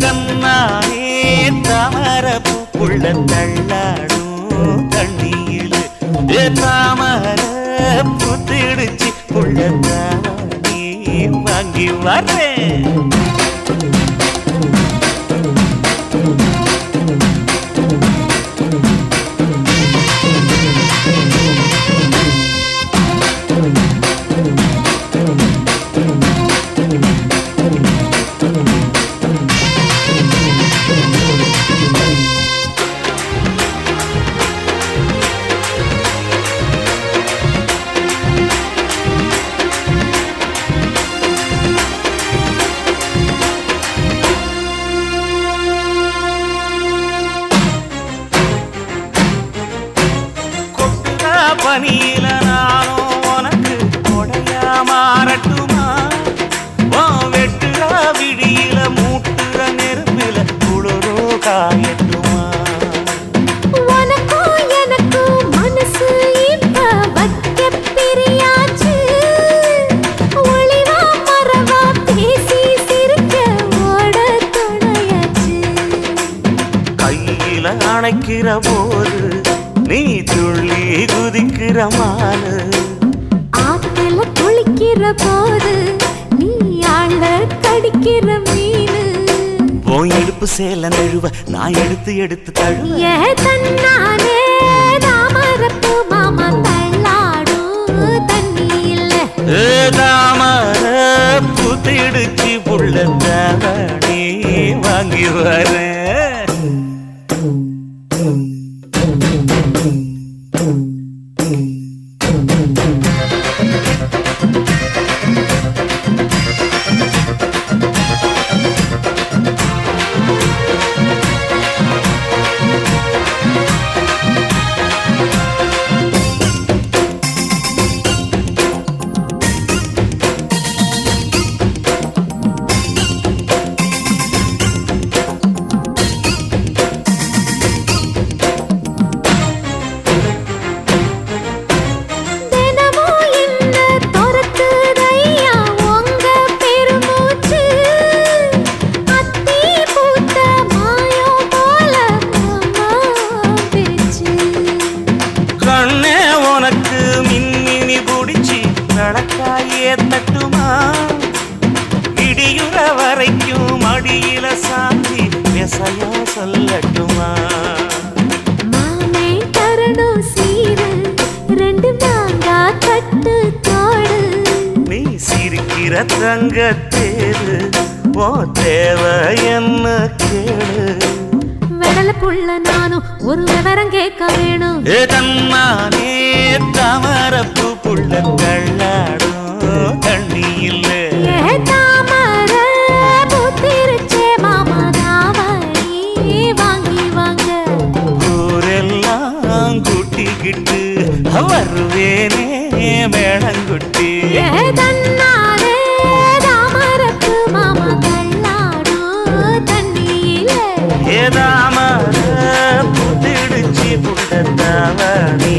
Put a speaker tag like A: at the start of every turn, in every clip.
A: தன்னானே தாமரப்புள்ள தள்ளாடும் தண்ணியில் தாமர புத்திடுச்சு புள்ள தானே வாங்கி வரேன். பனியில நானும் உனக்கு கொடையா மாறட்டுமா? வெட்டுற விடியில மூட்டுற நெருப்பில குளிரோ காயட்டுமா?
B: உனக்கும் எனக்கும் மனசு இப்ப வைக்க பிரியாச்சு. ஒளிவா மரவா பேசி சிரிக்க ஓட துணையாச்சு.
A: கையில அணைக்கிற போது நீ துள்ளி குதிக்கிற மானு,
B: ஆத்துல குளிக்கிற போது நீ ஆள கடிக்கிற மீனு.
A: போய் எடுப்பு சேல நழுவ நான் எடுத்து எடுத்து தழுவ.
B: தன்னானே தாமரப்பு மாமா தள்ளாடும் தண்ணியில்
A: தாமர புத்திடுச்சு புள்ள தானே வாங்கி வரேன். தட்டுமா இடியுற வரைக்கும் அடியில சாந்தி விசையா சொல்லட்டுமா?
B: மாமே தரணும் சீரு ரெண்டு மாங்கா கட்டு தோடு.
A: நீ சிரிக்கிற தங்கத்தேரு ஓ தேவை என்ன கேளு.
B: வெடல புள்ள நானும் ஒரு விவரம் கேட்க வேணும்.
A: தன்னானே தாமரப்பு புள்ள தள்ளாடும் தண்ணியில்
B: தாமர புத்திருச்சே மாமா தாவணி வாங்கி வாங்க.
A: ஊரெல்லாம் கூட்டிக்கிட்டு வருவேனே மேளங்குட்டி.
B: தன்னானே தாமரப்பு மாமா தள்ளாடும் தண்ணியில்
A: தாமர புத்திடுச்சு புள்ள தாவணி.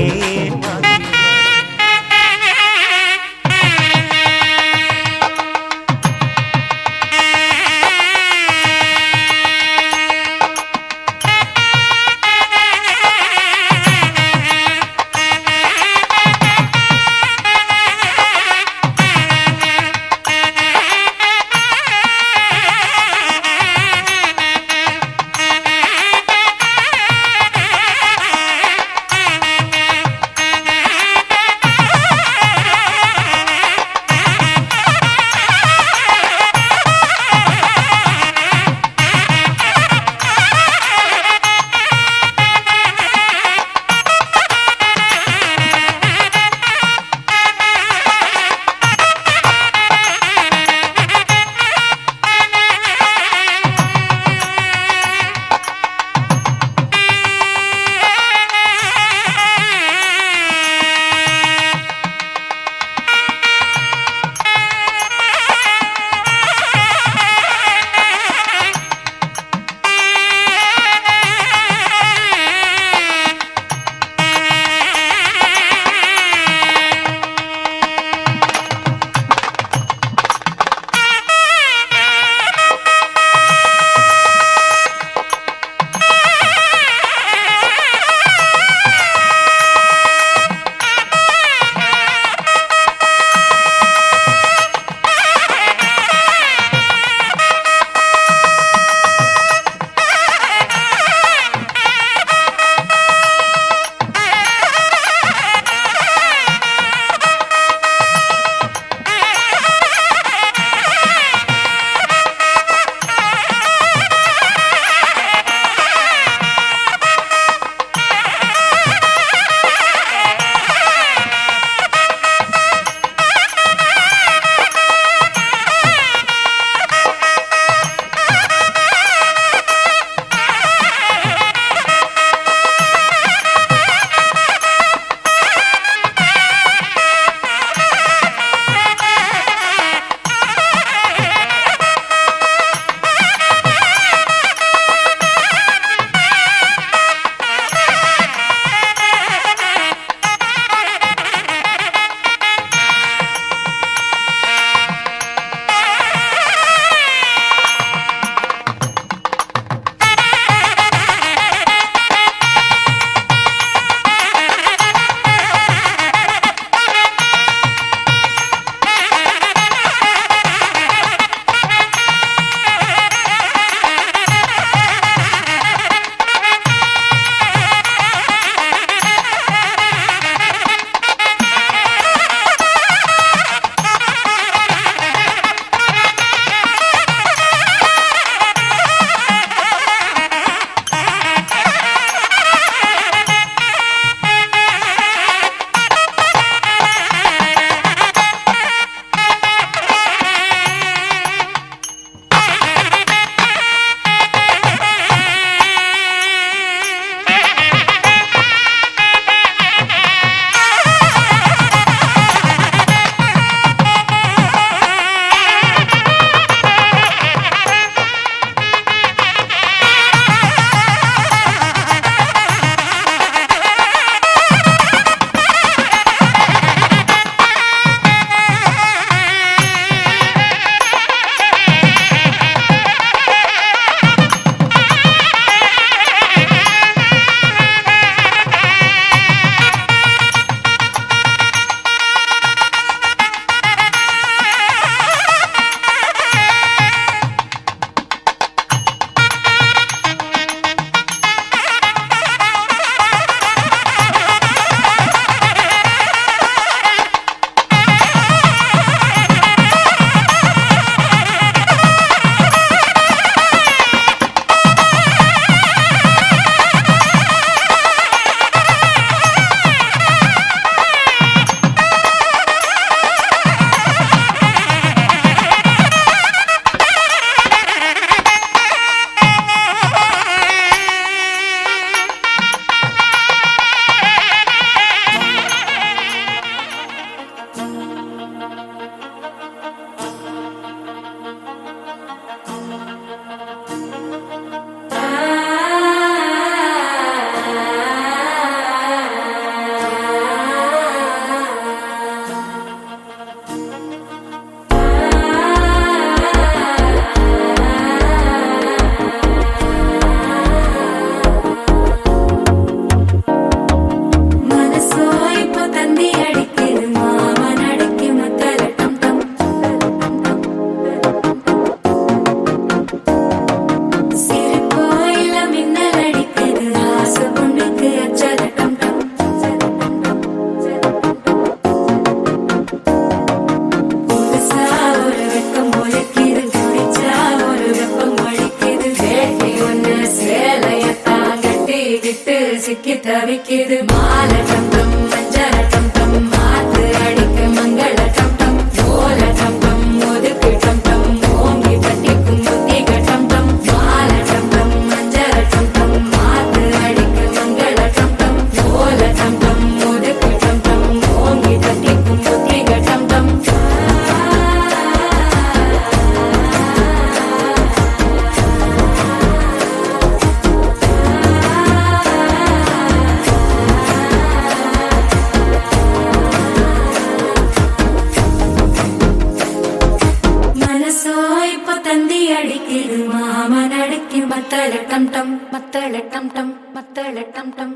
C: திட்டு சிக்கி தவிக்குது மால டம் டம் மஞ்சள டம் டம் மாத்து அடிக்கு மங்கள டம் டம் ஓல டம் டம் ஒதுக்கு டம் டம் ஓங்கி தட்டிக்கும் முத்திக டம் டம் மால டம் டம் மஞ்சள டம் டம் மாத்து அடிக்கு மங்கள டம் டம் ஓல டம் டம் ஒதுக்கு டம் டம் ஓங்கி தட்டிக்கும் முத்திக டம் டம் மனசோ இப்ப தந்தி அடிக்குது மாமன் அடிக்கு மத்தள டம் டம் மத்தள டம் டம் மத்தள டம் டம்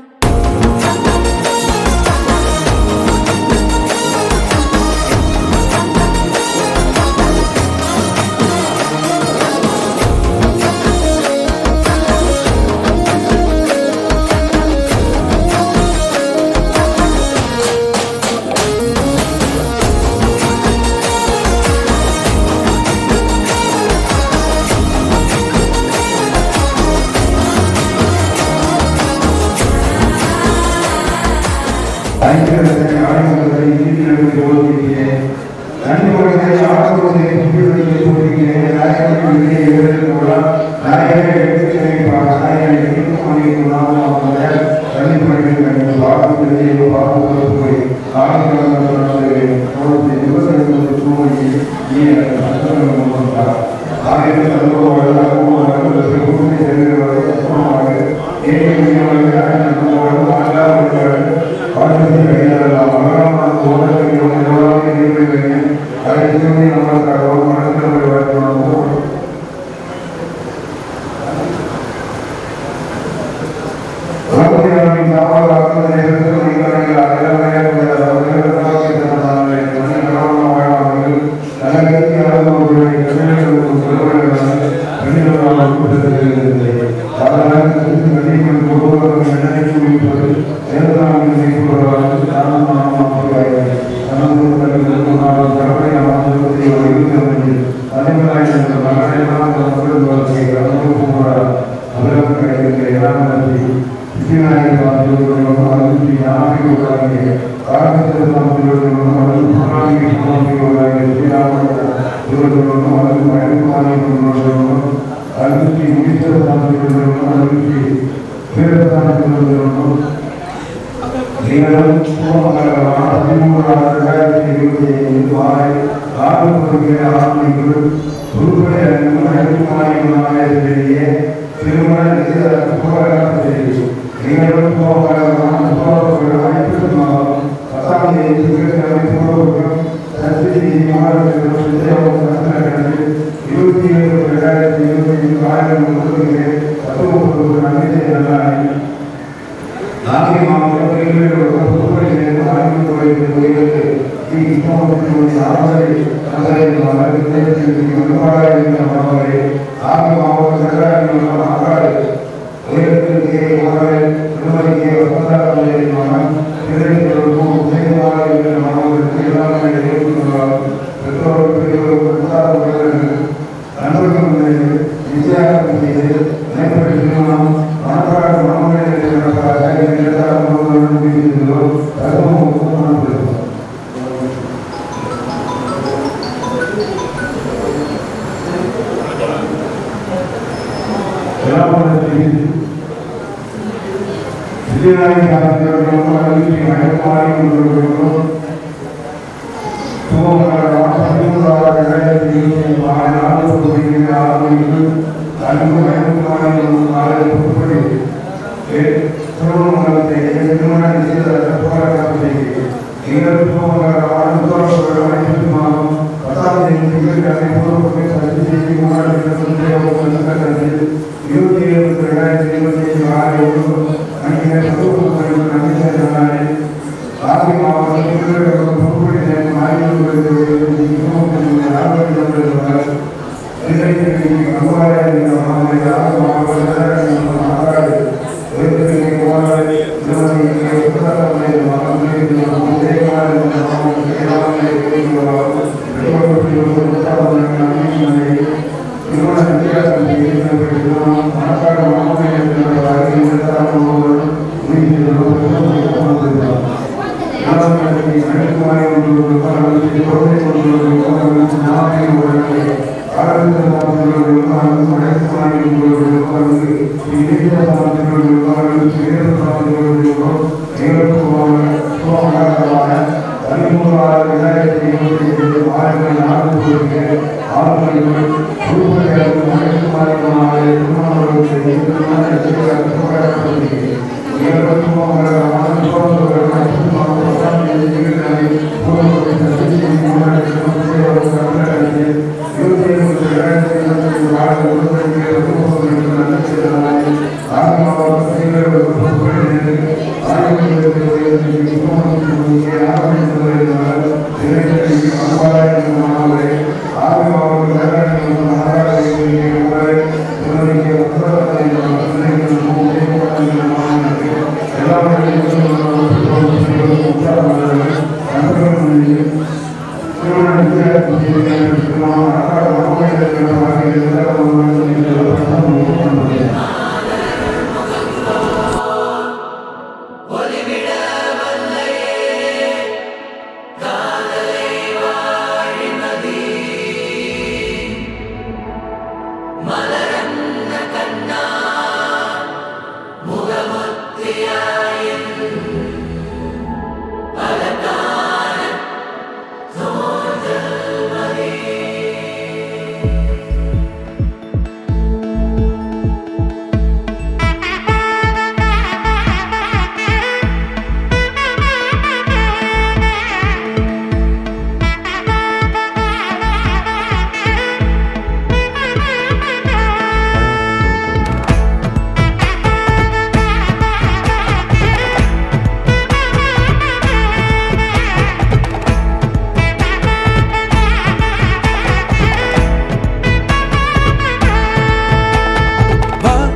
D: Gracias.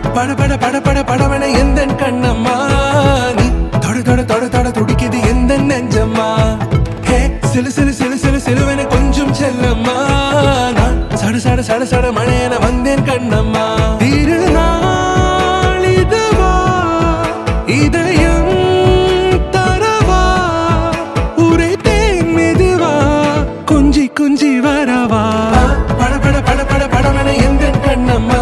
D: பட பட பட பட படவன எந்த கண்ணம்மா நீ தொட தொட தொட தொட துடிக்குது எந்த நெஞ்சம்மா ஹே சிலு சிலு சிலு சிலு சிலுவன கொஞ்சம் செல்லம்மா நான் சட சட சட சட மழையன வந்தேன் கண்ணம்மா திருநாள் இதுவா இதயம் தரவா உரைத்தேன் மெதுவா கொஞ்சி கொஞ்சி வரவா பட பட பட பட படவன எந்த கண்ணம்மா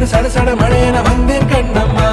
D: சட சட மழையன வந்தேன் கண்ணம்மா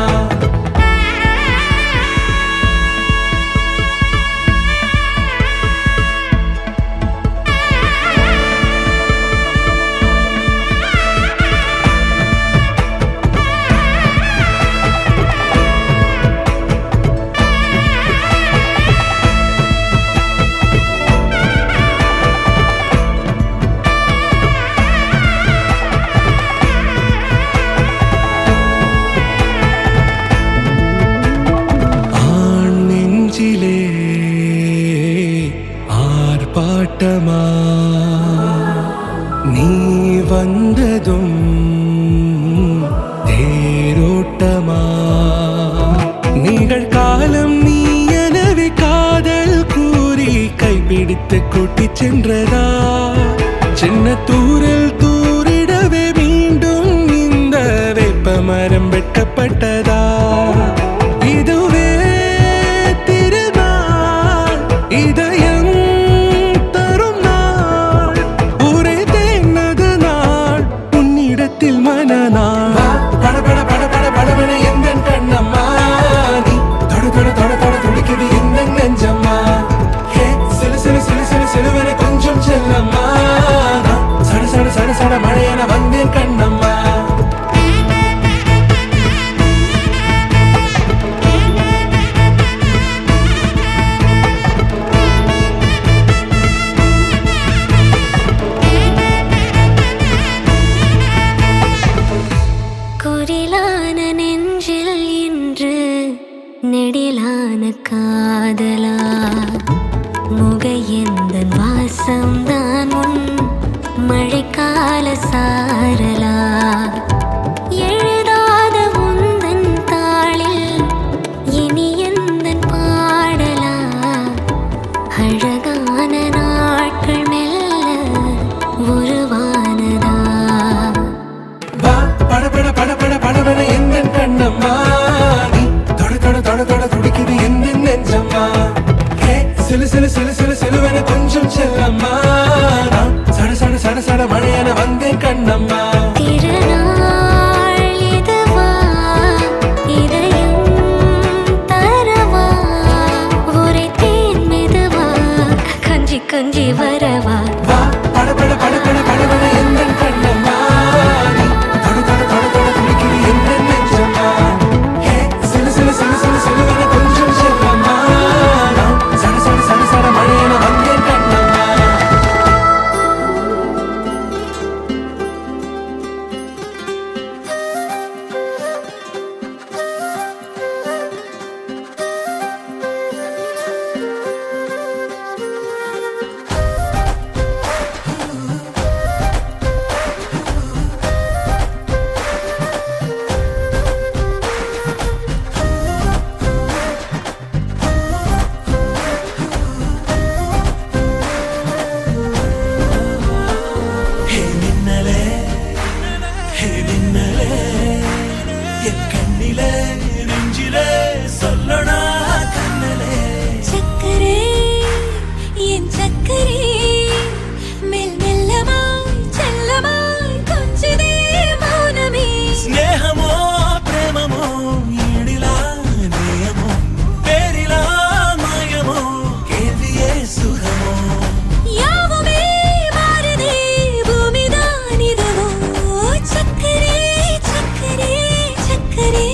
D: ஆர்ப்பாட்டமா நீ வந்ததும் தேரோட்டமா நிகழ்காலம் நீ எனவே காதல் கூறி கைப்பிடித்து கூட்டிச் சென்றதா சின்ன தூரல் தூரிடவே மீண்டும் இந்த வேப்ப மரம் வெட்கப்பட்டதா இதுவே திருநாள் இதயம் தரும் நாள் ஒரே தேனது நாள் உன்னிடத்தில் மனநாள் பட பட பட பட படவன எந்த கண்ணம்மா நீ தொட தொட தொட தொட துடிக்குது எந்த நெஞ்சம்மா ஹே சிலு சிலு சிலு சிலு சிலுவன கொஞ்சம் செல்லம்மா சட சட சட சட மழையன வந்தேன் கண்ணம்மா
B: குரிலான நெஞ்சில் இன்று நெடிலான காதலா முக எந்த வாசம்தான் உன் மழைக்கால சாரலா எழுதாத உந்தன் தாளில் இனி எந்தன் பாடலா அழகான நாட்கள் மெல்ல உருவானதா
D: பட பட பட பட படவன எந்த கண்ணம்மா நீ தொட தொட தொட தொட துடிக்குது எந்த நெஞ்சம்மா ஹே சிலு சிலு சிலு சிலு சிலுவன
B: இறங்கி வரவா
D: வா படபட படபட படபட எந்தன் கண்ணம்மா நீ தொடு தொடு தொடு தொடு துடிக்குது எந்தன் நெஞ்சம்மா ஹே சிலு சிலு சிலு சிலு சிலுவென கொஞ்சம் செல்லம்மா நான் சட சட சட சட மழையென வந்தேன் கண்ணம்மா
A: ஹே மின்னலே ஹே மின்னலே என் கண்ணிலே நெஞ்சிலே சொல்லடா கண்ணலே
C: சக்கரே என் சக்கரே மெல் மெல்லமாய் செல்லமாய் கொஞ்சதே மௌனமே
A: ஸ்நேகமோ பிரேமமோ ஈடிலா நேயமோ பேரிலா மாயமோ கேள்வியே சுகமோ
C: யாவுமே மாறுதே பூமிதான் இதுவோ சக்கரே சக்கரே சக்கரே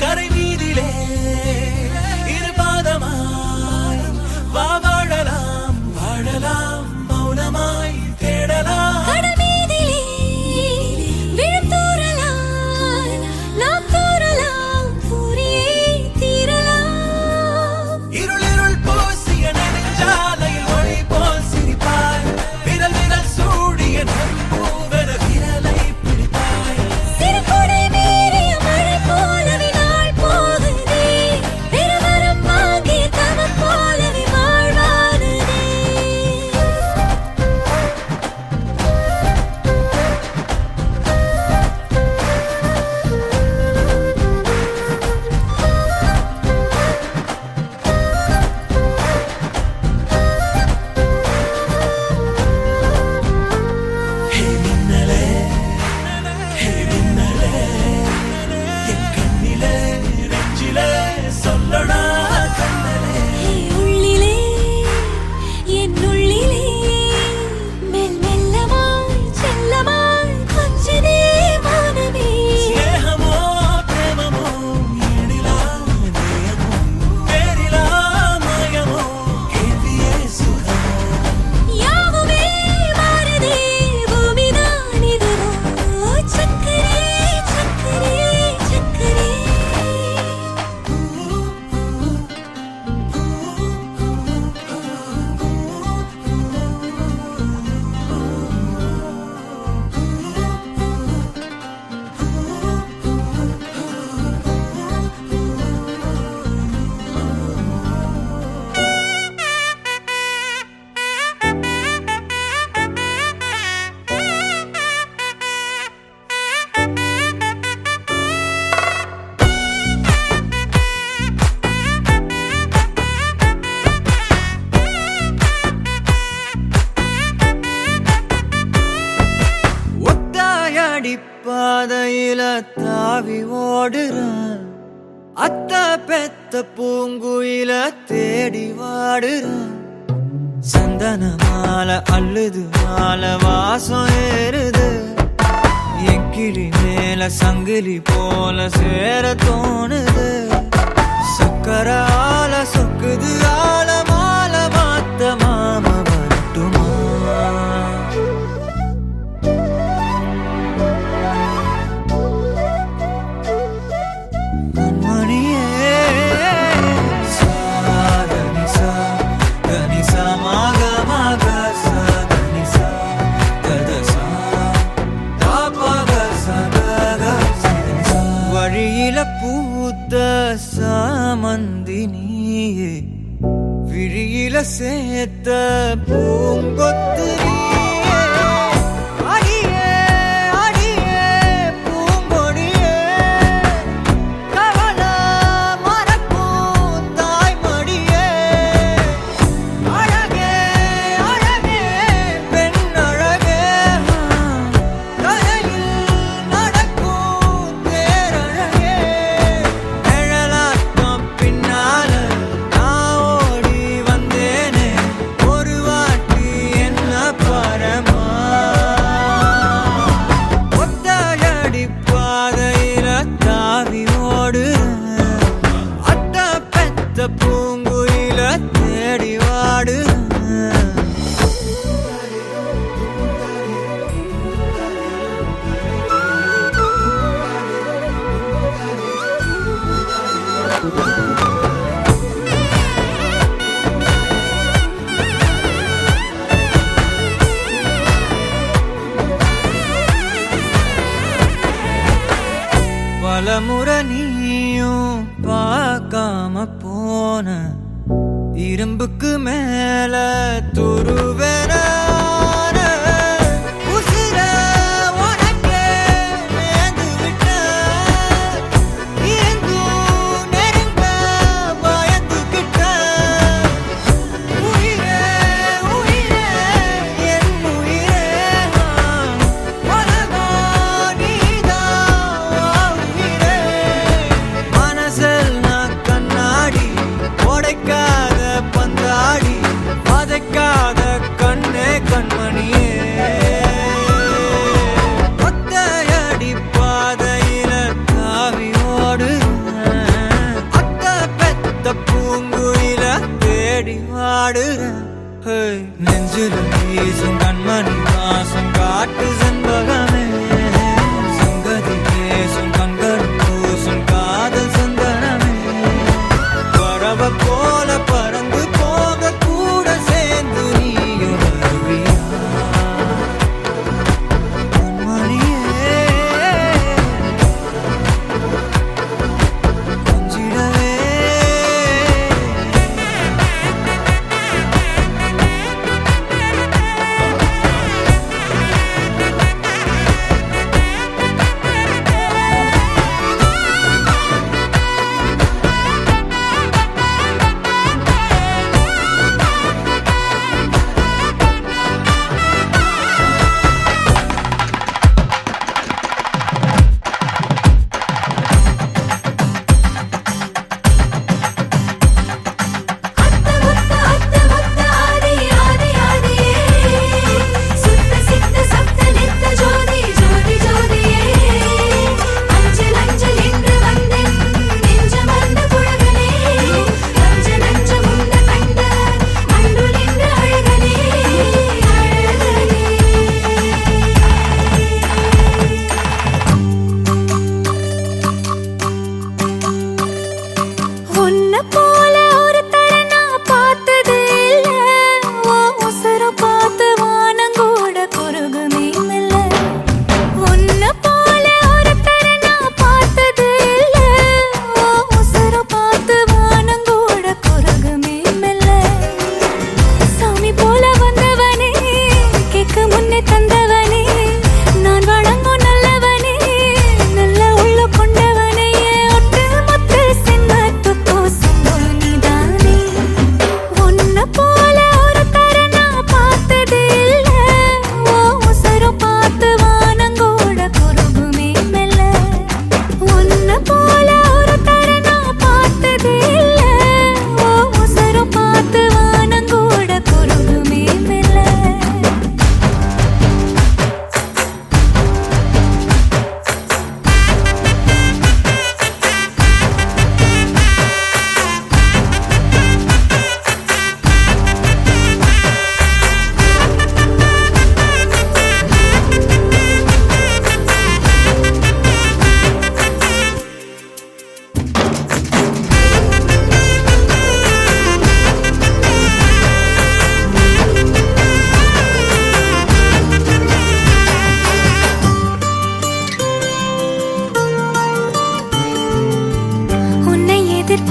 A: கரை மீதிலே இரு பாதமாய் வா வாழலாம் வாழலாம் மௌனமாய் தேடலாம்
C: கடமீதிலே விழும் தூறலாம் நாம் தூறலாம் பூரியே தீரலாம்
A: இருளிருள் பூசிய நெடுஞ்சாலையில் ஒளி போல் சிரிப்பாய் விரல் விரல் சூடிய நம்பூவென விரலை பிடிப்பாய்
C: சிறு கொடை மீறிய மழை போலவே நாள் போகுதே பெருவரம் வாங்கிய தவம் போலவே வாழ்வானதே
A: ஹே மின்னலே ஹே மின்னலே என் கண்ணிலே நெஞ்சிலே சொல்லடா கண்ணலே
C: உள்ளிலே என் உள்ளிலே மெல் மெல்லமாய் செல்லமாய் கொஞ்சதே மௌனமே
A: ஸ்நேகமோ பிரேமமோ ஈடிலா நேயமோ பேரிலா மாயமோ கேள்வியே சுகமோ
C: யாவுமே மாறுதே பூமிதான் இதுவோ சக்கரே சக்கரே சக்கரே
E: ஒத்தாயடி பாதையில தாவி ஓடுறான் அத்த பெத்த பூங்குயில தேடி வாடுறான் சந்தன மாலை அள்ளுது மாலை வாசம் ஏறுது என் கிளி மேல சங்கிலி போல சேர தோணுது சக்கர ஆல சொக்குது ஆல மாலை மாத்த மாம வரட்டுமா கண்மணியே பூத்த சாமந்தி நீயே விழியில சேர்த்த பூங்கொத்து நீயே. அடியே அடியே பூங்கொடியே கவல மறக்கும் தாய்மடியே. அழகே அழகே பெண் அழகே கரையில் நடக்கும் தேரழகே. நிழலாட்டம் பின்னால நான் ஓடி வந்தேனே ஒரு வாட்டி என்ன பரமா. ஒத்தையடி பாதையில தாவி ஓடுறேன் அத்த பெத்த பூங்குயில தேடி வாடுறேன். பலமுறை நீயும் பார்க்காம போன இரும்புக்கு மேல துருவேன உசிர உனக்கே நேர்ந்து விட்டேன். இருந்தும் நெருங்க பயந்துகிட்டேன். உயிரே உயிரே என் உயிரே உலகம் நீதான் உயிரே. மனசில் நான் கண்ணாடி உடைக்காத பந்தாடி வதைக்காத கண்ணே கண்மணியே. ஒத்தையடி பாதையில தாவி ஓடுறேன் அத்த பெத்த பூங்குயில தேடி வாடுறேன். நெஞ்சில வீசும் கண்மணி வாசம் காட்டு செண்பகமே. சங்கதி பேசும் கண்கள் பூசும் காதல் சந்தனமே. பறவ போல பறந்து போக கூட சேர்ந்து நீயும் வருவியா கண்மணியே. கொஞ்சிடவே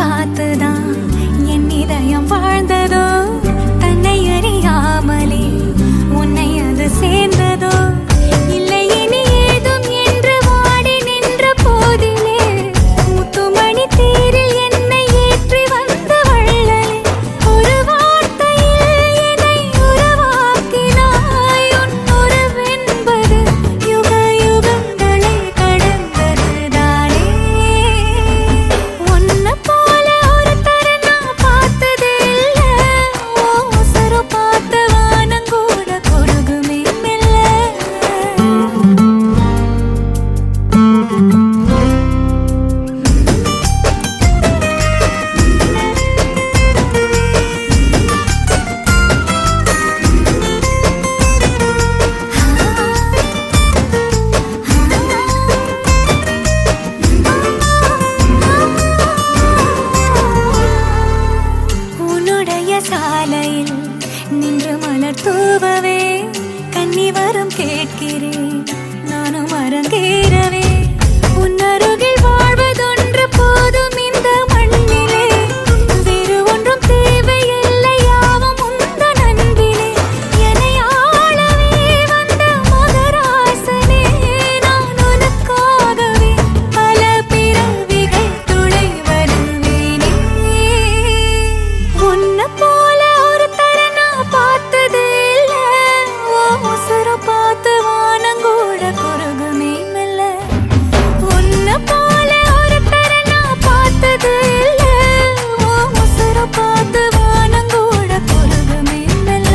F: பார்த்துதான் என் இதயம் வாழ்ந்ததோ, தன்னை அறியாமலே உன்னை அது சேர்ந்ததோ, இல்லை இனி ஏதும் என்று வாடி நின்ற போதிலே முத்துமணி தேரில் என்னை ஏற்றி வந்த வள்ளலே, ஒரு வார்த்தையில் என்னை உருவாக்கினாய். உன் உறவென்பது யுக யுகங்களை கடந்ததுதானே. உன்னை போல ஒருத்தரை நான் பார்த்ததே இல்லை. ஓ உசுரு பார்த்த வானம் கூட குறுகுமே மெல்ல. உன்னுடைய சாலையில் நின்று மலர் தூவவே கன்னி வரம் கேட்கிறேன், நானும் அரங்கேறவே. உன் அருகில் வாழ்வதொன்று போதும் இந்த மண்ணிலே, வேறு ஒன்றும் தேவையில்லை யாவும் உந்தன் அன்பிலே. என்னை ஆளவே வந்த மகராசனே, நான் உனக்காகவே பல பிறவிகள் துணை வருவேனே. உன்னை போல ஒருத்தரை நான் பார்த்ததே இல்லை. ஓ உசுரு பார்த்து வானங்கூட குறுகுமே மெல்ல. உன்னை போல ஒருத்தரை நான் பார்த்ததே இல்லை. ஓ உசுரு பார்த்து வானங்கூட குறுகுமே மெல்ல.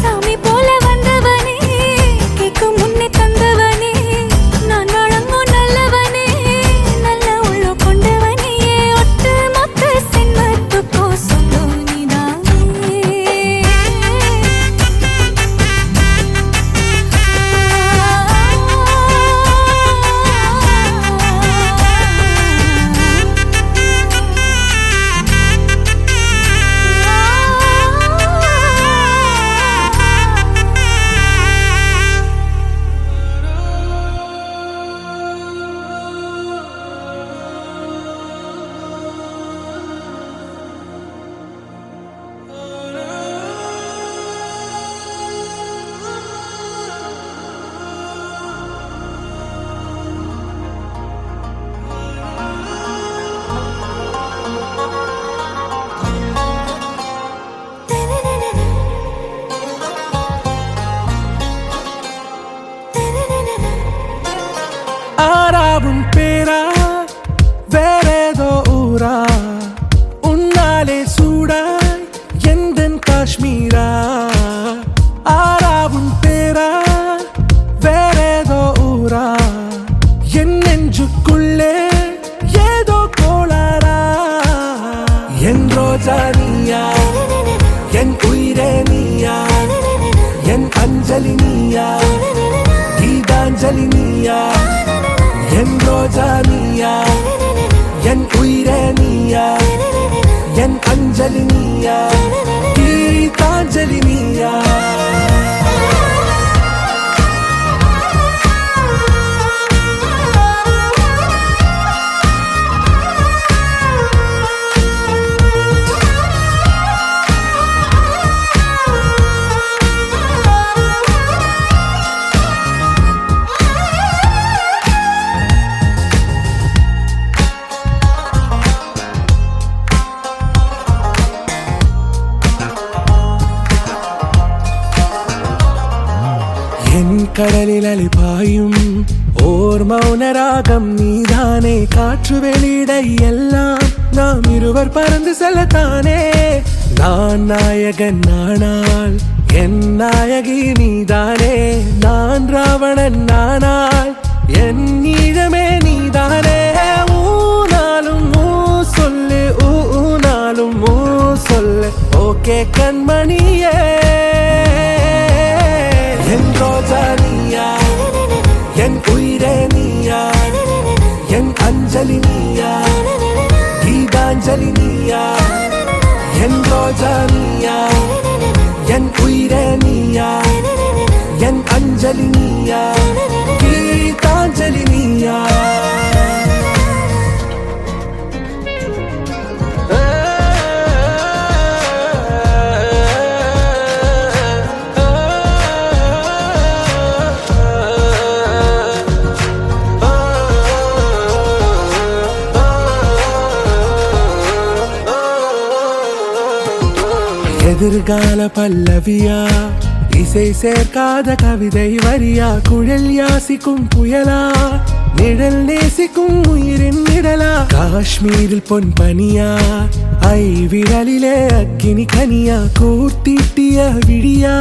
F: சாமி போல வந்தவனே, கேட்கும் முன்னே தந்தவனே, நான் வழங்கும் நல்லவனே, நல்ல உள்ள கொண்டவனே, ஒட்டு மொத்த சின்னத்துக்கோ சொந்தம் நீதானே.
D: ஆறாவும் பேரா வேறேதோ ஊரா, உன்னாலே சூடாய் எந்தன் காஷ்மீரா. ஆறாவும் பேரா வேறேதோ ஊரா, என் நெஞ்சுக்குள்ளே ஏதோ கோளாரா. என் ரோஜா நீயா, என் உயிரே நீயா, என் அஞ்சலி நீயா, கீதாஞ்சலி நீயா. என் ரோஜா நீயா, என் உயிரே நீயா, என் அஞ்சலி நீயா, கீதாஞ்சலி நீயா. என் கடலில் அலிபாயும் ஓர் மௌன ராகம் நீதானே. காற்று வெளியிட எல்லாம் நாம் இருவர் பறந்து செல்லத்தானே. நான் நாயகன் நானால் என் நாயகி நீதானே. நான் ராவணன் நானால் என் ஈழமே நீதானே. ஊனாலும் ஊ சொல்லு, ஊனாலும் ஊ சொல்லு, ஓகே கண்மணியே. என் ரோஜா நீயா, என் உயிரே நீயா, என் அஞ்சலி நீயா, கீதாஞ்சலி நீயா. என் ரோஜா நீயா, என் உயிரே நீயா, என் அஞ்சலி நீயா, கீதாஞ்சலி நீயா. எதிர்கால பல்லவியா, இசை சேர்க்காத கவிதை வரியா, குழல் யாசிக்கும் புயலா, நிழல் நேசிக்கும் உயிரின் நிழலா, காஷ்மீரில் பொன் பனியா, ஐ விரலிலே அக்கினி கனியா, கூர்த்திட்டிய விடியா,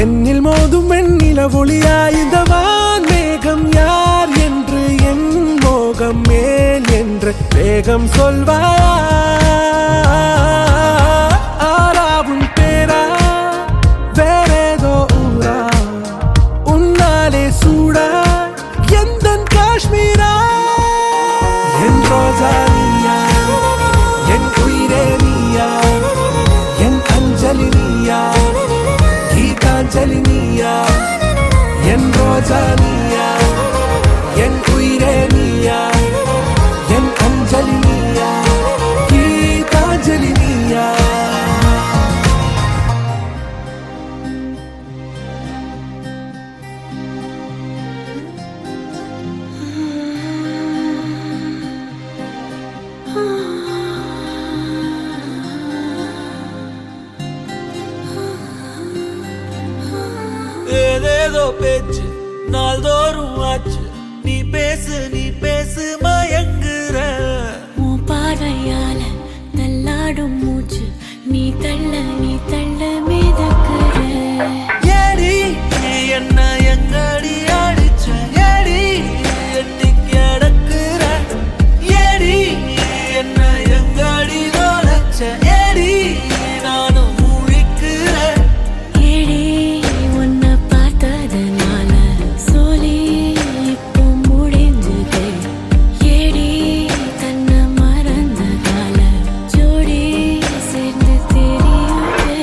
D: என்னில் மோதும் வெண்ணில ஒளியா, இந்த வான்மேகம் யார் என்று, என் மோகம் மேல் என்று வேகம் சொல்வாயா, ஆராவும் பேரா வேறேதோ ஊரா, உன்னாலே சூடா எந்தன் காஷ்மீரா, என் ரோஜா நீயா, என் உயிரே நீயா, என் அஞ்சலி நீயா, கீதாஞ்சலி நீயா, என் ரோஜா நீயா, என் உயிரே நீயா, என் அஞ்சலி நீயா, கீதாஞ்சலி நீயா.
E: ஏதேதோ பேச்சு நாள்தோறும் ஆச்சு, நீ பேசு மயங்குற,
F: உன் பார்வையால தள்ளாடும் மூச்சு, நீ தள்ள மிதக்குற.
E: ஏடி என்ன எங்கடி அடிச்ச, ஏடி எட்டி கிடக்குற, ஏடி என்ன எங்கடி நோலச்ச, ஏடி நானும் முழிக்கிறேன்.
F: ஏடி உன்னை பார்த்ததனால சோலி இப்போ முடிஞ்சது, ஏடி தன்னை மறந்ததால ஜோடி சேர்ந்து தெரியுது.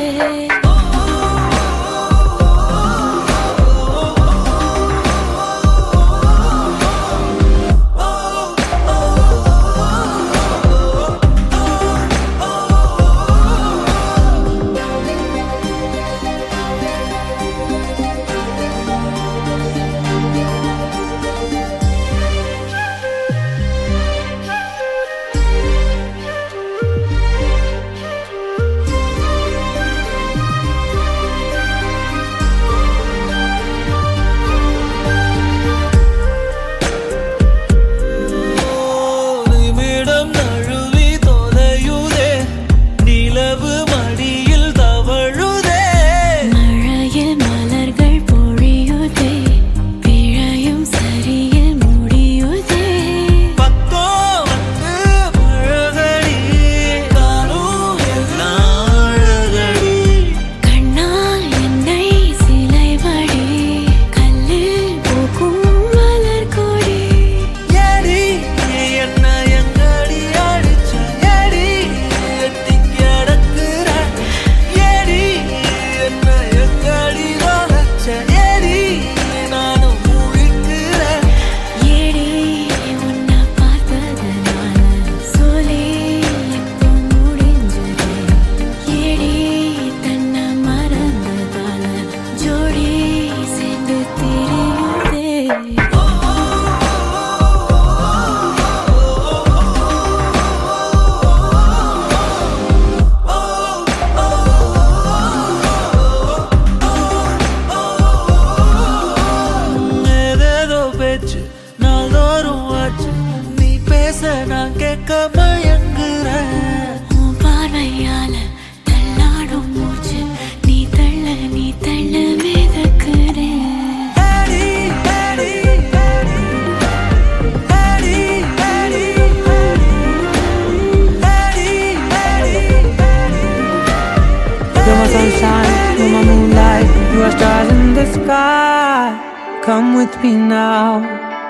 E: நிமிடம் நழுவி தொலையுதே, நிலவு மடியில் தவழுதே,
F: மழையில் மலர்கள் பொழியுதே, பிழையும் சரியில் முடியுதே.
E: பக்கோ வந்து பழகடி, நானும் எல்லாம் அழகடி,
F: கண்ணால் என்னை சிலைவடி, கல்லில் பூக்கும் மலர் கொடி.
E: ஏடி என்ன எங்கடி அடிச்ச, ஏடி எட்டி கிடக்குற, ஏடி என்ன எங்கடி நோலச்ச, ஏடி நானும் முழிக்கிறேன்.
F: ஏடி உன்னை பார்த்ததனால சோலி இப்போ முடிஞ்சது, ஏடி தன்னை மறந்ததால ஜோடி சேர்ந்து தெரியுதே.
E: ஏதேதோ பேச்சு நாள்தோறும் ஆச்சு, நீ பேச நான் கேட்க மயங்குறேன்.
F: உன் பார்வையால தள்ளாடும் மூச்சு, நீ தள்ள மிதக்குறேன்.
E: ஏடி ஏடி ஏடி ஏடி ஏடி ஏடி
G: You're my sunshine, you're my moonlight, you are stars in the sky. Come with me now,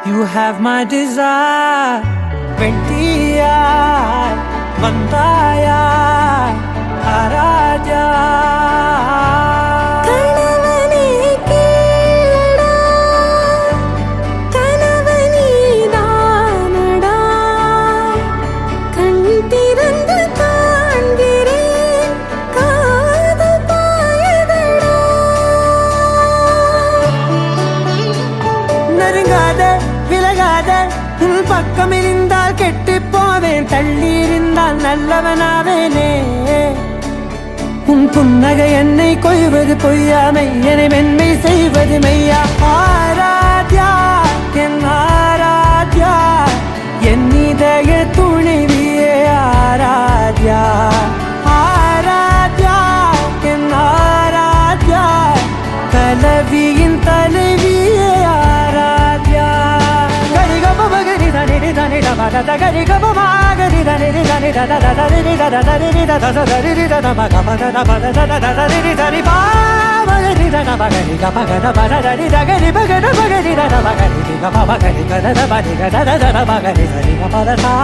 G: you have my desire. Ventia, Vandaya, Araja.
F: கணவனே கேளடா, கணவனே தானடா, கண் திறந்து காண்கிறேன், காதல் பாயதடா.
G: நெருங்காத விலகாத, உன் பக்கம் இருந்தால் கெட்டு போவேன், தள்ளி இருந்தால் நல்லவனாவேனே. உன் புன்னகை என்னை கொய்வது பொய்யாமை என்னை மென்மை செய்வது மெய்யா ஆராத்யா என் ஆராத்யா என் இதய துணைவியே ஆராத்யா ஆராத்யா என் ஆராத்யா கலவியின் தலைவியே ஆராத்யா கரிகம மகரி தனி தனி தமத கரிகம மகரி தனி தனி தத தரி தத தரி தத தரி தத மகமத தமத தத தரி தரி மகரி தன மகரி கமகத பத தரி தகரி மகத மகரி தன மகரி கம மகரி கத மகரி கத தத மகரி தரி கமத சா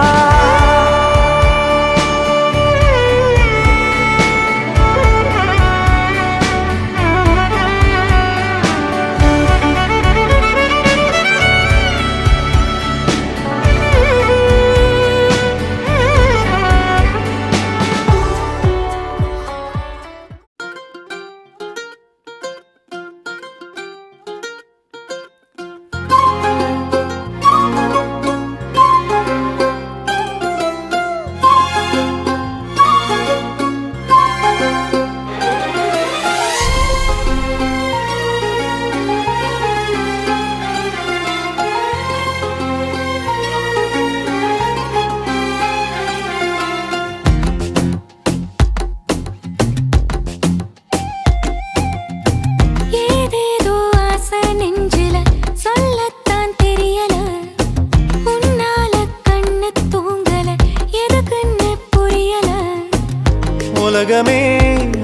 E: உலகமே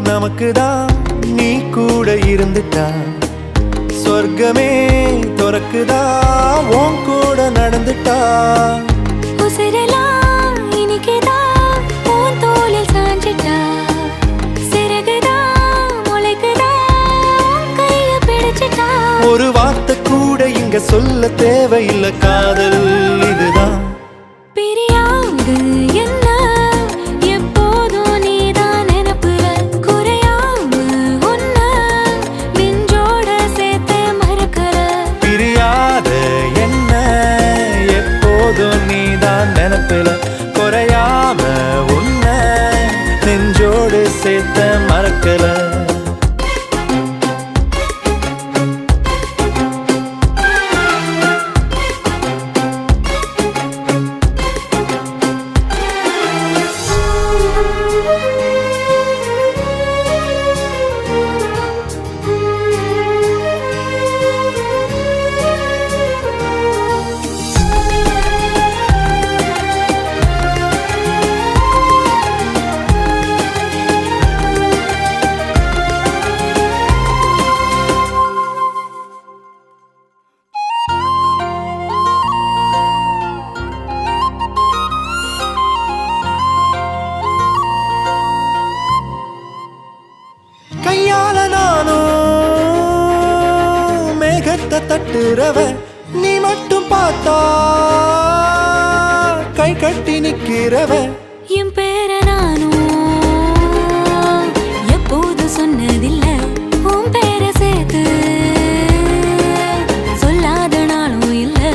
E: நமக்குதான் நீ கூட இருந்துட்டா சொர்க்கமே துறக்குதா உன் கூட நடந்துட்டா
F: உசிரெல்லாம் இனிக்குதான் உன் தோளில் சாஞ்சிட்டா சிறகுதான் முளைக்குதான் கைய பிடிச்சிட்டா
E: ஒரு வார்த்தை கூட இங்க சொல்ல தேவையில்லை காதல் இதுதான்
F: பிரியாது என்ன
E: நினப்பில குறையாம உன்ன நெஞ்சோடு சேர்த்த மறக்கல தட்டுறவ நீ மட்டும் பார்த்தா கை கட்டி நிக்கிறவ
F: என் பேர நானும் எப்போது சொன்னதில்லை உன் பேர சேர்த்து சொல்லாத நாளும் இல்லை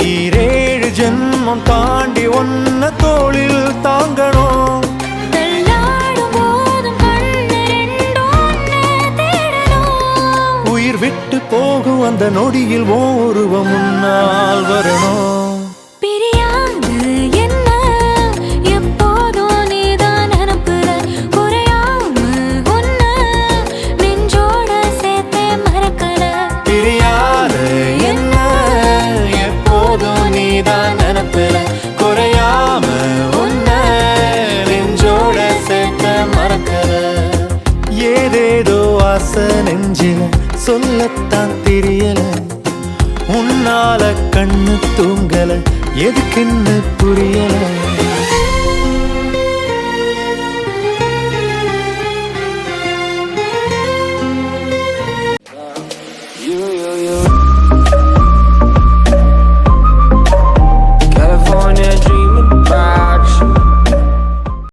E: ஈரேழு ஜென்மம் தாண்டி ஒன்ன தோளில் தாங்கணும் விட்டு போகும் அந்த நொடியில் ஓருவம் முன்னால் வரணும்
F: பிரியாது என்ன எப்போதும் நீதான் நினப்புற குறையாம உன்ன நெஞ்சோட சேர்த்தே மறக்கல
E: பிரியாது என்ன எப்போதும் நீதான் நினப்புற குறையாம உன்ன நெஞ்சோட சேர்த்த மறக்கல ஏதேதோ ஆசை நெஞ்சில சொல்லத்தான் தெரியல உன்னால கண்ணு தூங்கல எதுக்குன்னு புரியல